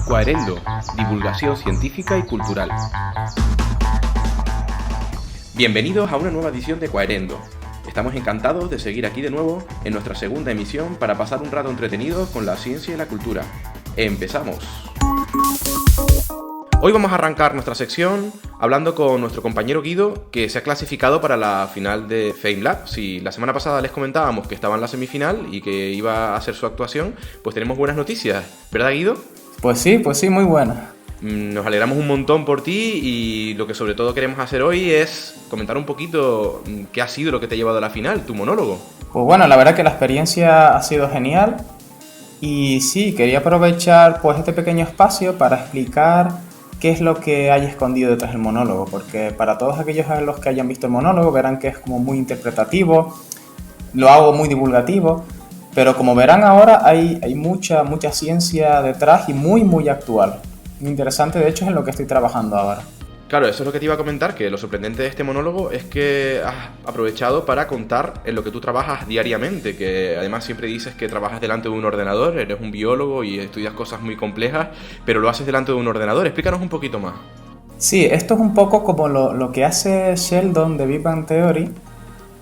Quaerendo, divulgación científica y cultural. Bienvenidos a una nueva edición de Quaerendo. Estamos encantados de seguir aquí de nuevo en nuestra segunda emisión para pasar un rato entretenido con la ciencia y la cultura. ¡Empezamos! Hoy vamos a arrancar nuestra sección hablando con nuestro compañero Guido, que se ha clasificado para la final de FameLab. Si la semana pasada les comentábamos que estaba en la semifinal y que iba a hacer su actuación, pues tenemos buenas noticias, ¿verdad, Guido? Pues sí, muy buena. Nos alegramos un montón por ti y lo que sobre todo queremos hacer hoy es comentar un poquito qué ha sido lo que te ha llevado a la final, tu monólogo. Pues bueno, la verdad que la experiencia ha sido genial y sí, quería aprovechar pues este pequeño espacio para explicar qué es lo que hay escondido detrás del monólogo, porque para todos aquellos a los que hayan visto el monólogo verán que es como muy interpretativo, lo hago muy divulgativo, pero como verán ahora hay mucha ciencia detrás y muy actual. Muy interesante, de hecho, es en lo que estoy trabajando ahora. Claro, eso es lo que te iba a comentar, que lo sorprendente de este monólogo es que has aprovechado para contar en lo que tú trabajas diariamente, que además siempre dices que trabajas delante de un ordenador, eres un biólogo y estudias cosas muy complejas, pero lo haces delante de un ordenador. Explícanos un poquito más. Sí, esto es un poco como lo que hace Sheldon de Big Bang Theory,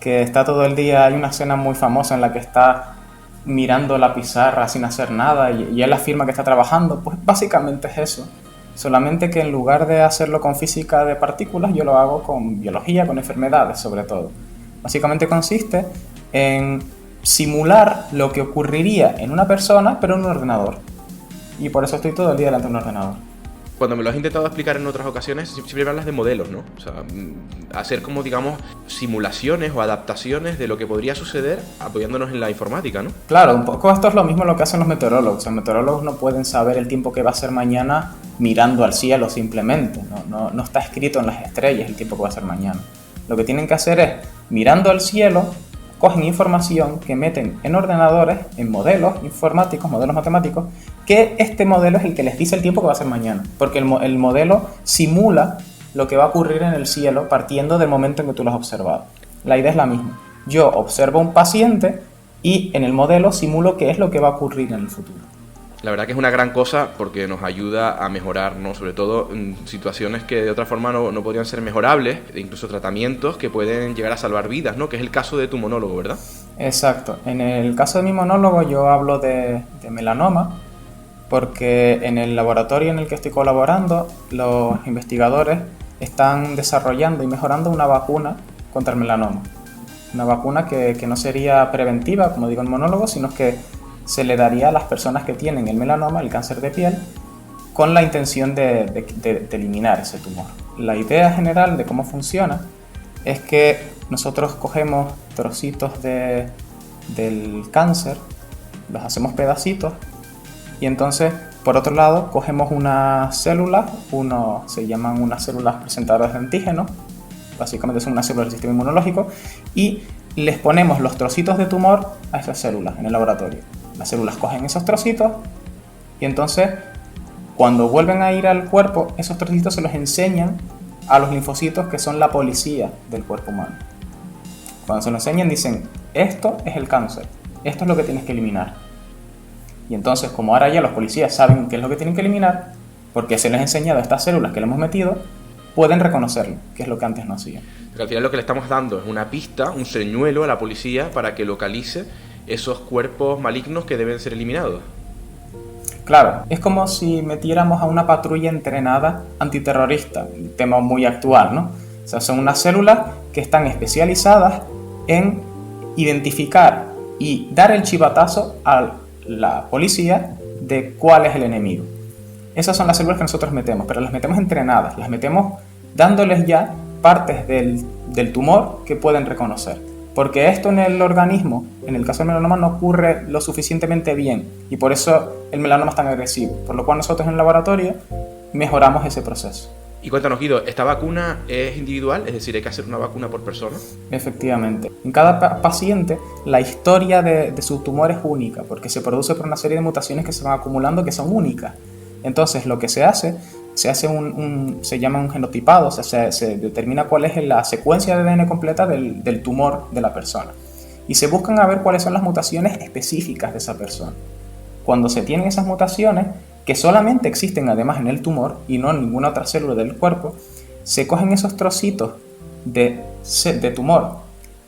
que está todo el día, hay una escena muy famosa en la que está mirando la pizarra sin hacer nada y él afirma que está trabajando. Pues básicamente es eso. Solamente que en lugar de hacerlo con física de partículas, yo lo hago con biología, con enfermedades sobre todo. Básicamente consiste en simular lo que ocurriría en una persona, pero en un ordenador. Y por eso estoy todo el día delante de un ordenador. Cuando me lo has intentado explicar en otras ocasiones, siempre me hablas de modelos, ¿no? O sea, hacer como, digamos, simulaciones o adaptaciones de lo que podría suceder apoyándonos en la informática, ¿no? Claro, un poco esto es lo mismo lo que hacen los meteorólogos. Los meteorólogos no pueden saber el tiempo que va a ser mañana mirando al cielo simplemente. No está escrito en las estrellas el tiempo que va a ser mañana. Lo que tienen que hacer es, mirando al cielo, cogen información que meten en ordenadores, en modelos informáticos, modelos matemáticos, que este modelo es el que les dice el tiempo que va a ser mañana. Porque el modelo simula lo que va a ocurrir en el cielo partiendo del momento en que tú lo has observado. La idea es la misma. Yo observo a un paciente y en el modelo simulo qué es lo que va a ocurrir en el futuro. La verdad que es una gran cosa porque nos ayuda a mejorar, ¿no? Sobre todo en situaciones que de otra forma no podrían ser mejorables, e incluso tratamientos que pueden llegar a salvar vidas, ¿no? Que es el caso de tu monólogo, ¿verdad? Exacto. En el caso de mi monólogo yo hablo de melanoma porque en el laboratorio en el que estoy colaborando los investigadores están desarrollando y mejorando una vacuna contra el melanoma. Una vacuna que no sería preventiva, como digo en el monólogo, sino que se le daría a las personas que tienen el melanoma, el cáncer de piel, con la intención de eliminar ese tumor. La idea general de cómo funciona es que nosotros cogemos trocitos del cáncer, los hacemos pedacitos y entonces, por otro lado, cogemos unas células, se llaman unas células presentadoras de antígenos, básicamente son unas células del sistema inmunológico, y les ponemos los trocitos de tumor a esas células en el laboratorio. Las células cogen esos trocitos y entonces cuando vuelven a ir al cuerpo, esos trocitos se los enseñan a los linfocitos que son la policía del cuerpo humano. Cuando se lo enseñan dicen, esto es el cáncer, esto es lo que tienes que eliminar. Y entonces como ahora ya los policías saben qué es lo que tienen que eliminar, porque se les ha enseñado a estas células que le hemos metido, pueden reconocerlo, que es lo que antes no hacían. Porque al final lo que le estamos dando es una pista, un señuelo a la policía para que localice esos cuerpos malignos que deben ser eliminados. Claro, es como si metiéramos a una patrulla entrenada antiterrorista, un tema muy actual, ¿no? O sea, son unas células que están especializadas en identificar y dar el chivatazo a la policía de cuál es el enemigo. Esas son las células que nosotros metemos, pero las metemos entrenadas, las metemos dándoles ya partes del tumor que pueden reconocer. Porque esto en el organismo, en el caso del melanoma, no ocurre lo suficientemente bien y por eso el melanoma es tan agresivo. Por lo cual nosotros en el laboratorio mejoramos ese proceso. Y cuéntanos, Guido, ¿esta vacuna es individual? Es decir, ¿hay que hacer una vacuna por persona? Efectivamente. En cada paciente la historia de su tumor es única porque se produce por una serie de mutaciones que se van acumulando que son únicas. Entonces lo que se hace se llama un genotipado, o sea, se determina cuál es la secuencia de ADN completa del tumor de la persona. Y se buscan a ver cuáles son las mutaciones específicas de esa persona. cuando se tienen esas mutaciones, que solamente existen además en el tumor y no en ninguna otra célula del cuerpo, se cogen esos trocitos de tumor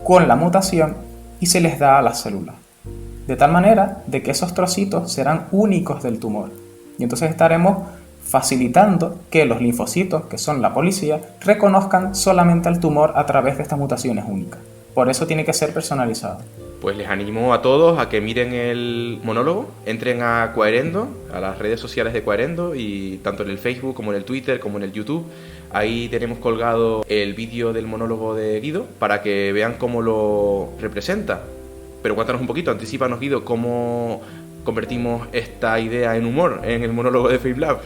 con la mutación y se les da a las células. De tal manera de que esos trocitos serán únicos del tumor. Y entonces estaremos facilitando que los linfocitos, que son la policía, reconozcan solamente al tumor a través de estas mutaciones únicas. Por eso tiene que ser personalizado. Pues les animo a todos a que miren el monólogo, entren a Quaerendo, a las redes sociales de Quaerendo, y tanto en el Facebook como en el Twitter como en el YouTube. Ahí tenemos colgado el vídeo del monólogo de Guido para que vean cómo lo representa. Pero cuéntanos un poquito, anticípanos, Guido, cómo convertimos esta idea en humor en el monólogo de FameLab.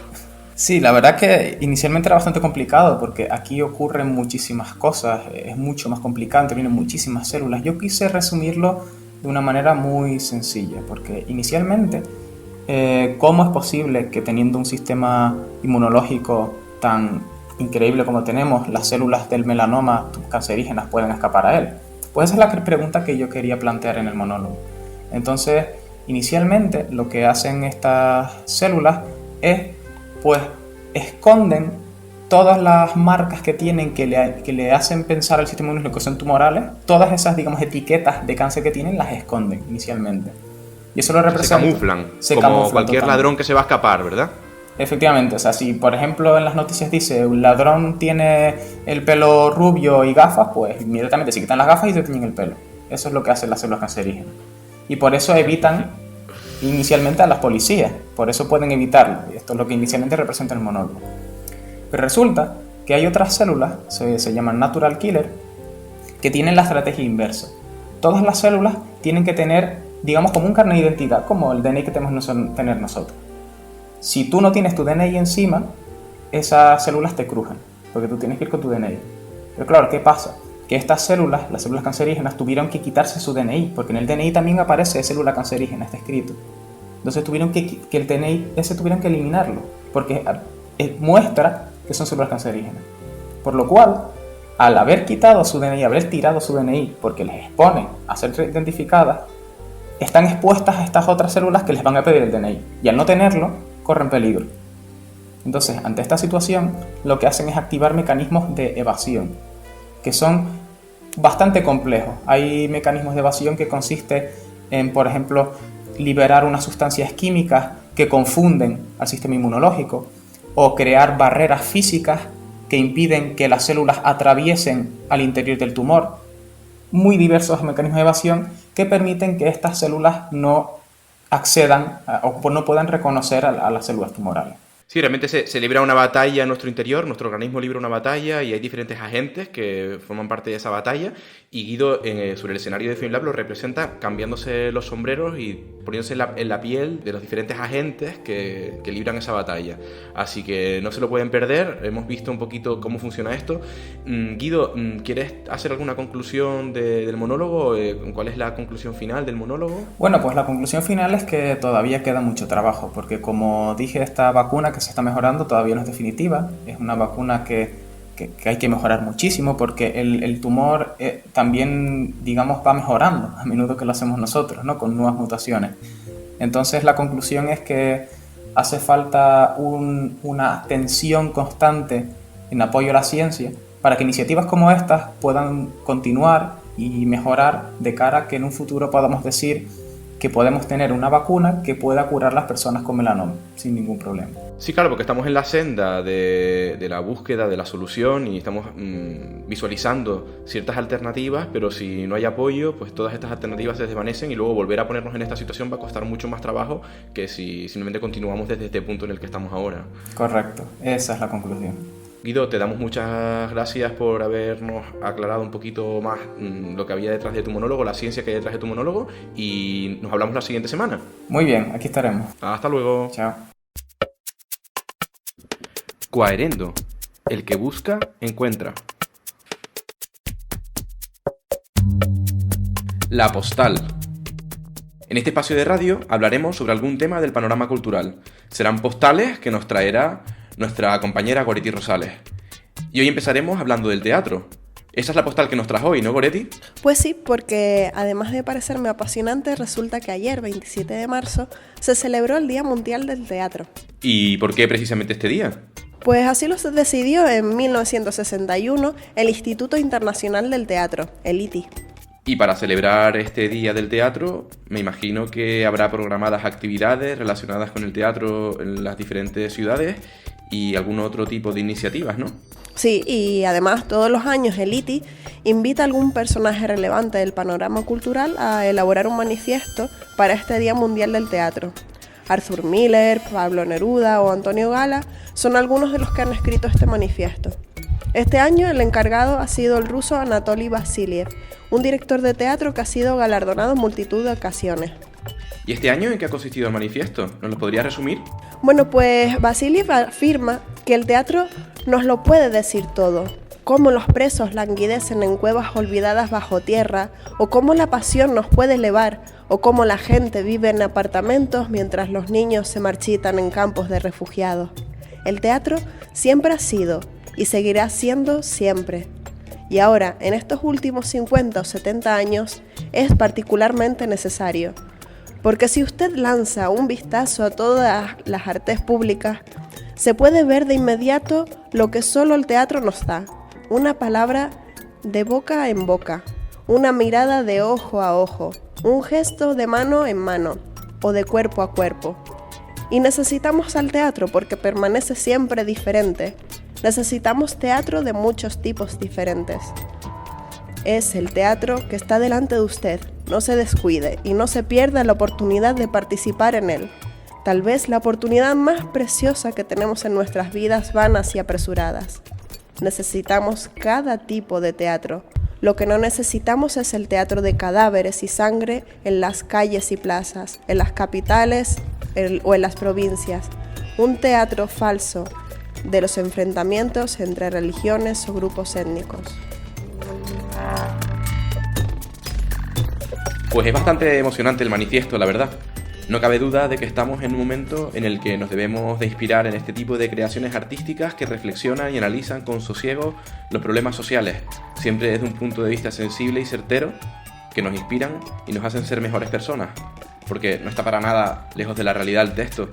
Sí, la verdad que inicialmente era bastante complicado porque aquí ocurren muchísimas cosas, es mucho más complicado, intervienen muchísimas células. Yo quise resumirlo de una manera muy sencilla porque inicialmente, ¿cómo es posible que teniendo un sistema inmunológico tan increíble como tenemos, las células del melanoma cancerígenas puedan escapar a él? Pues esa es la pregunta que yo quería plantear en el monólogo. Entonces, inicialmente lo que hacen estas células es pues esconden todas las marcas que tienen que le hacen pensar al sistema inmunológico que son tumorales, todas esas, digamos, etiquetas de cáncer que tienen las esconden inicialmente. Y eso lo representa. Se camuflan, como cualquier totalmente. Ladrón que se va a escapar, ¿verdad? Efectivamente, o sea, si por ejemplo en las noticias dice un ladrón tiene el pelo rubio y gafas, pues inmediatamente se quitan las gafas y se tiñen el pelo. Eso es lo que hacen las células cancerígenas. Y por eso evitan inicialmente a las policías, por eso pueden evitarlo, y esto es lo que inicialmente representa el monólogo. Pero resulta que hay otras células, se llaman natural killer, que tienen la estrategia inversa. Todas las células tienen que tener, digamos, como un carnet de identidad, como el DNI que tenemos tener nosotros. Si tú no tienes tu DNI encima, esas células te crujen, porque tú tienes que ir con tu DNI. Pero claro, ¿qué pasa? Que estas células, las células cancerígenas, tuvieron que quitarse su DNI, porque en el DNI también aparece célula cancerígena, está escrito. Entonces tuvieron que el DNI ese tuvieron que eliminarlo, porque muestra que son células cancerígenas. Por lo cual, al haber quitado su DNI, haber tirado su DNI, porque les expone a ser identificadas, están expuestas a estas otras células que les van a pedir el DNI. Y al no tenerlo, corren peligro. Entonces, ante esta situación, lo que hacen es activar mecanismos de evasión, que son bastante complejos. Hay mecanismos de evasión que consisten en, por ejemplo, liberar unas sustancias químicas que confunden al sistema inmunológico o crear barreras físicas que impiden que las células atraviesen al interior del tumor. Muy diversos mecanismos de evasión que permiten que estas células no accedan o no puedan reconocer a las células tumorales. Sí, realmente se libra una batalla en nuestro interior, nuestro organismo libra una batalla y hay diferentes agentes que forman parte de esa batalla y Guido sobre el escenario de FameLab lo representa cambiándose los sombreros y poniéndose en la piel de los diferentes agentes que libran esa batalla. Así que no se lo pueden perder, hemos visto un poquito cómo funciona esto. Guido, ¿quieres hacer alguna conclusión del monólogo? ¿Cuál es la conclusión final del monólogo? Bueno, pues la conclusión final es que todavía queda mucho trabajo, porque como dije, esta vacuna que se está mejorando todavía no es definitiva, es una vacuna que hay que mejorar muchísimo porque el tumor también, digamos, va mejorando a menudo que lo hacemos nosotros, ¿no? Con nuevas mutaciones. Entonces la conclusión es que hace falta una atención constante en apoyo a la ciencia para que iniciativas como estas puedan continuar y mejorar de cara a que en un futuro podamos decir que podemos tener una vacuna que pueda curar a las personas con melanoma sin ningún problema. Sí, claro, porque estamos en la senda de la búsqueda de la solución y estamos visualizando ciertas alternativas, pero si no hay apoyo, pues todas estas alternativas se desvanecen y luego volver a ponernos en esta situación va a costar mucho más trabajo que si simplemente continuamos desde este punto en el que estamos ahora. Correcto, esa es la conclusión. Guido, te damos muchas gracias por habernos aclarado un poquito más lo que había detrás de tu monólogo, la ciencia que hay detrás de tu monólogo y nos hablamos la siguiente semana. Muy bien, aquí estaremos. Hasta luego. Chao. Quaerendo. El que busca, encuentra. La postal. En este espacio de radio hablaremos sobre algún tema del panorama cultural. Serán postales que nos traerá nuestra compañera Goretti Rosales. Y hoy empezaremos hablando del teatro. Esa es la postal que nos trajo hoy, ¿no, Goretti? Pues sí, porque además de parecerme apasionante, resulta que ayer, 27 de marzo, se celebró el Día Mundial del Teatro. ¿Y por qué precisamente este día? Pues así lo decidió en 1961 el Instituto Internacional del Teatro, el ITI. Y para celebrar este Día del Teatro, me imagino que habrá programadas actividades relacionadas con el teatro en las diferentes ciudades y algún otro tipo de iniciativas, ¿no? Sí, y además todos los años el ITI invita a algún personaje relevante del panorama cultural a elaborar un manifiesto para este Día Mundial del Teatro. Arthur Miller, Pablo Neruda o Antonio Gala son algunos de los que han escrito este manifiesto. Este año el encargado ha sido el ruso Anatoly Vasiliev, un director de teatro que ha sido galardonado en multitud de ocasiones. ¿Y este año en qué ha consistido el manifiesto? ¿Nos lo podría resumir? Bueno, pues Vasiliev afirma que el teatro nos lo puede decir todo. Cómo los presos languidecen en cuevas olvidadas bajo tierra, o cómo la pasión nos puede elevar, o cómo la gente vive en apartamentos mientras los niños se marchitan en campos de refugiados. El teatro siempre ha sido y seguirá siendo siempre. Y ahora, en estos últimos 50 o 70 años, es particularmente necesario. Porque si usted lanza un vistazo a todas las artes públicas, se puede ver de inmediato lo que solo el teatro nos da. Una palabra de boca en boca, una mirada de ojo a ojo, un gesto de mano en mano o de cuerpo a cuerpo. Y necesitamos al teatro porque permanece siempre diferente. Necesitamos teatro de muchos tipos diferentes. Es el teatro que está delante de usted. No se descuide y no se pierda la oportunidad de participar en él. Tal vez la oportunidad más preciosa que tenemos en nuestras vidas vanas y apresuradas. Necesitamos cada tipo de teatro. Lo que no necesitamos es el teatro de cadáveres y sangre en las calles y plazas, en las capitales o en las provincias. Un teatro falso de los enfrentamientos entre religiones o grupos étnicos. Pues es bastante emocionante el manifiesto, la verdad. No cabe duda de que estamos en un momento en el que nos debemos de inspirar en este tipo de creaciones artísticas que reflexionan y analizan con sosiego los problemas sociales, siempre desde un punto de vista sensible y certero, que nos inspiran y nos hacen ser mejores personas, porque no está para nada lejos de la realidad el texto,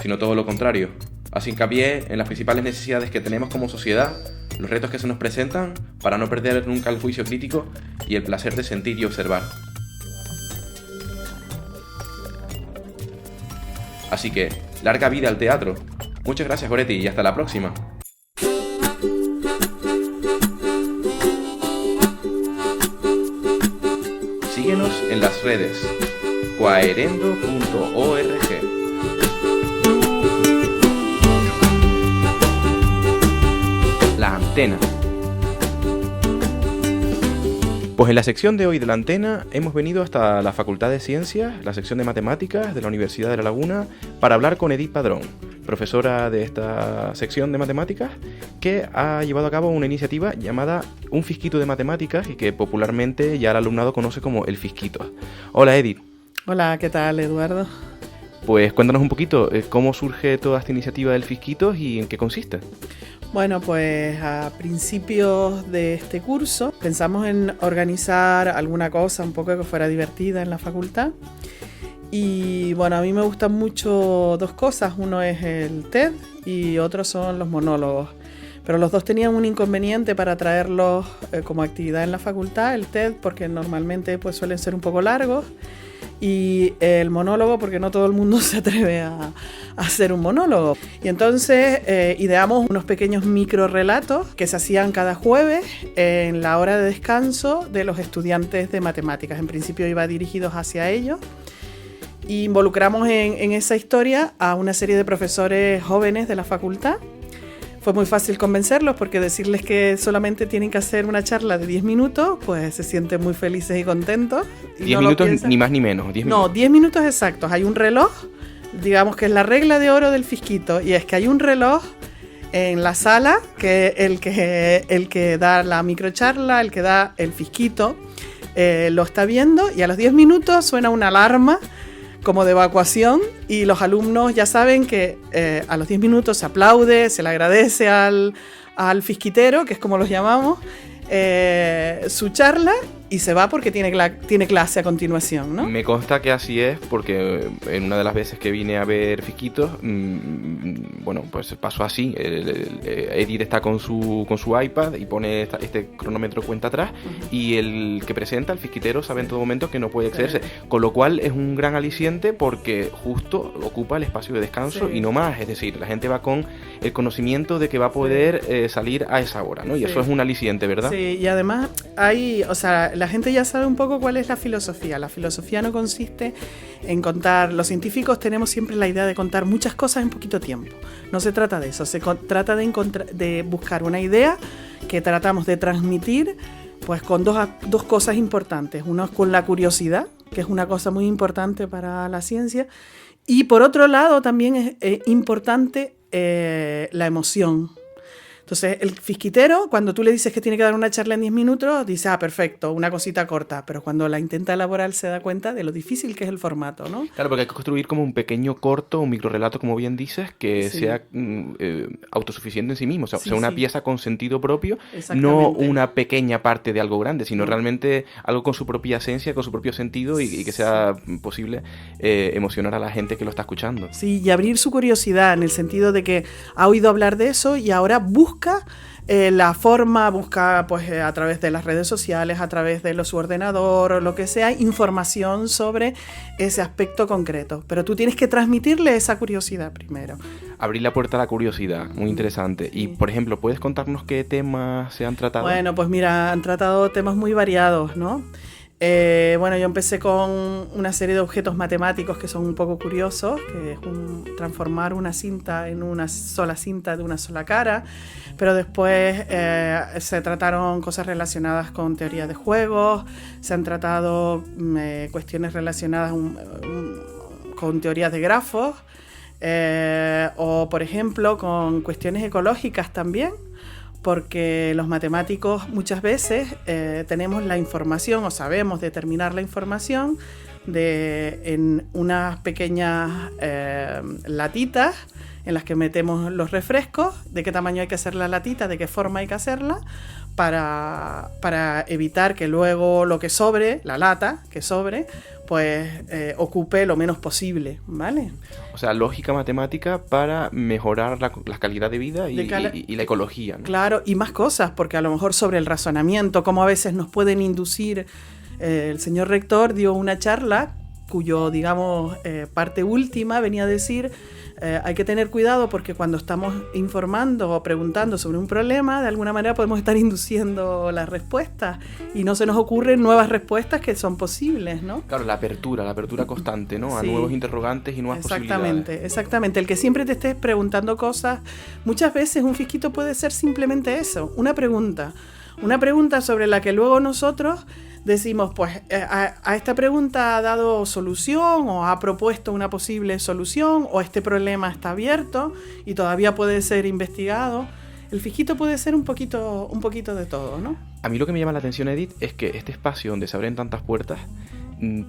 sino todo lo contrario. Hace hincapié en las principales necesidades que tenemos como sociedad, los retos que se nos presentan para no perder nunca el juicio crítico y el placer de sentir y observar. Así que, larga vida al teatro. Muchas gracias, Goretti, y hasta la próxima. Síguenos en las redes quaerendo.org. La antena. Pues en la sección de hoy de la antena hemos venido hasta la Facultad de Ciencias, la sección de Matemáticas de la Universidad de La Laguna, para hablar con Edith Padrón, profesora de esta sección de Matemáticas, que ha llevado a cabo una iniciativa llamada Un Fisquito de Matemáticas y que popularmente ya el alumnado conoce como el Fisquito. Hola, Edith. Hola, ¿qué tal, Eduardo? Pues cuéntanos un poquito cómo surge toda esta iniciativa del Fisquito y en qué consiste. Bueno, pues a principios de este curso pensamos en organizar alguna cosa un poco que fuera divertida en la facultad. Y bueno, a mí me gustan mucho dos cosas. Uno es el TED y otro son los monólogos. Pero los dos tenían un inconveniente para traerlos como actividad en la facultad. El TED porque normalmente pues, suelen ser un poco largos. Y el monólogo porque no todo el mundo se atreve a hacer un monólogo. Y entonces ideamos unos pequeños microrelatos que se hacían cada jueves en la hora de descanso de los estudiantes de matemáticas. En principio iba dirigidos hacia ellos. Y involucramos en esa historia a una serie de profesores jóvenes de la facultad. Fue muy fácil convencerlos porque decirles que solamente tienen que hacer una charla de 10 minutos, pues se sienten muy felices y contentos. 10 minutos ni más ni menos. 10 no, 10 minutos exactos. Hay un reloj, digamos que es la regla de oro del Fisquito, y es que hay un reloj en la sala, que el que da la microcharla, el que da el Fisquito, lo está viendo y a los 10 minutos suena una alarma como de evacuación y los alumnos ya saben que a los 10 minutos se aplaude, se le agradece al fisquitero, que es como los llamamos, su charla y se va porque tiene clase a continuación, ¿no? Me consta que así es, porque en una de las veces que vine a ver Fisquitos, bueno, pues pasó así. Edith está con su iPad y pone este cronómetro cuenta atrás, y el que presenta, el fisquitero, sabe en todo momento que no puede excederse, con lo cual es un gran aliciente porque justo ocupa el espacio de descanso y no más. Es decir, la gente va con el conocimiento de que va a poder salir a esa hora, ¿no? Y eso es un aliciente, ¿verdad? Sí, y además la gente ya sabe un poco cuál es la filosofía. La filosofía no consiste en contar. Los científicos tenemos siempre la idea de contar muchas cosas en poquito tiempo. No se trata de eso. Se trata de buscar una idea que tratamos de transmitir, pues con dos cosas importantes. Uno es con la curiosidad, que es una cosa muy importante para la ciencia, y por otro lado también es importante la emoción. Entonces, el fisquitero, cuando tú le dices que tiene que dar una charla en 10 minutos, dice, perfecto, una cosita corta. Pero cuando la intenta elaborar se da cuenta de lo difícil que es el formato, ¿no? Claro, porque hay que construir como un pequeño corto, un microrelato, como bien dices, que sea autosuficiente en sí mismo. O sea, una pieza con sentido propio, no una pequeña parte de algo grande, sino realmente algo con su propia esencia, con su propio sentido, y que sea posible emocionar a la gente que lo está escuchando. Sí, y abrir su curiosidad en el sentido de que ha oído hablar de eso y ahora busca la forma, pues a través de las redes sociales, a través de su ordenador o lo que sea, información sobre ese aspecto concreto. Pero tú tienes que transmitirle esa curiosidad primero. Abrir la puerta a la curiosidad, muy interesante. Y, por ejemplo, ¿puedes contarnos qué temas se han tratado? Bueno, pues mira, han tratado temas muy variados, ¿no? Bueno, yo empecé con una serie de objetos matemáticos que son un poco curiosos, que es transformar una cinta en una sola cinta de una sola cara, pero después se trataron cosas relacionadas con teoría de juegos, se han tratado cuestiones relacionadas con teorías de grafos, o por ejemplo con cuestiones ecológicas también, porque los matemáticos muchas veces tenemos la información o sabemos determinar la información en unas pequeñas latitas en las que metemos los refrescos, de qué tamaño hay que hacer la latita, de qué forma hay que hacerla, para evitar que luego lo que sobre, la lata que sobre, pues ocupe lo menos posible, ¿vale? O sea, lógica matemática para mejorar la calidad de vida y la ecología, ¿no? Claro, y más cosas, porque a lo mejor sobre el razonamiento, cómo a veces nos pueden inducir. El señor rector dio una charla cuyo, digamos, parte última venía a decir hay que tener cuidado porque cuando estamos informando o preguntando sobre un problema, de alguna manera podemos estar induciendo las respuestas y no se nos ocurren nuevas respuestas que son posibles, ¿no? Claro, la apertura constante, ¿no? A nuevos interrogantes y nuevas posibilidades. Exactamente. El que siempre te estés preguntando cosas, muchas veces un fisquito puede ser simplemente eso, una pregunta sobre la que luego nosotros decimos, pues a esta pregunta ha dado solución o ha propuesto una posible solución o este problema está abierto y todavía puede ser investigado. El fisquito puede ser un poquito de todo, ¿no? A mí lo que me llama la atención, Edith, es que este espacio donde se abren tantas puertas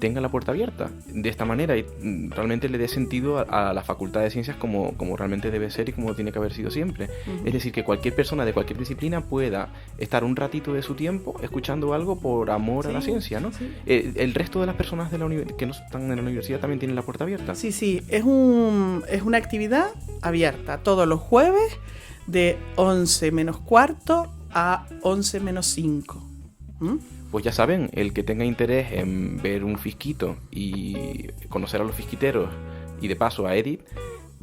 tenga la puerta abierta de esta manera y realmente le dé sentido a la Facultad de Ciencias como realmente debe ser y como tiene que haber sido siempre. Uh-huh. Es decir, que cualquier persona de cualquier disciplina pueda estar un ratito de su tiempo escuchando algo por amor a la ciencia, ¿no? Sí. El resto de las personas que no están en la universidad también tienen la puerta abierta. Sí, es una actividad abierta todos los jueves de 11 menos cuarto a 11 menos 5. Pues ya saben, el que tenga interés en ver un fisquito y conocer a los fisquiteros y de paso a Edith,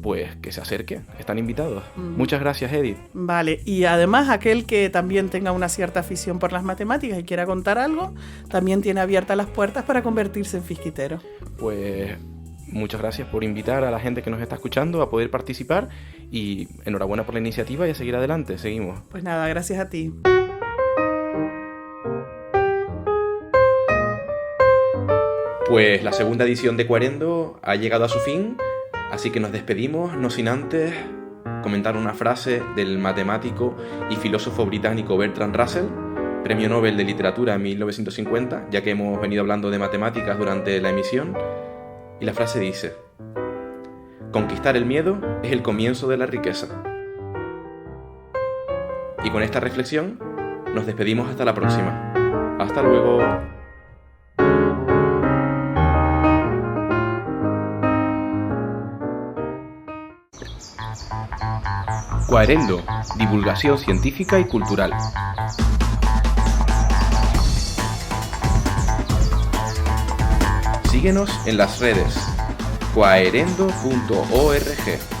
pues que se acerque, están invitados. Muchas gracias, Edith. Vale, y además aquel que también tenga una cierta afición por las matemáticas y quiera contar algo, también tiene abiertas las puertas para convertirse en fisquitero. Pues muchas gracias por invitar a la gente que nos está escuchando a poder participar y enhorabuena por la iniciativa y a seguir adelante, seguimos. Pues nada, gracias a ti. Pues la segunda edición de Cuarendo ha llegado a su fin, así que nos despedimos, no sin antes comentar una frase del matemático y filósofo británico Bertrand Russell, Premio Nobel de Literatura en 1950, ya que hemos venido hablando de matemáticas durante la emisión, y la frase dice: conquistar el miedo es el comienzo de la riqueza. Y con esta reflexión Nos despedimos hasta la próxima. Hasta luego. Quaerendo, divulgación científica y cultural. Síguenos en las redes quaerendo.org.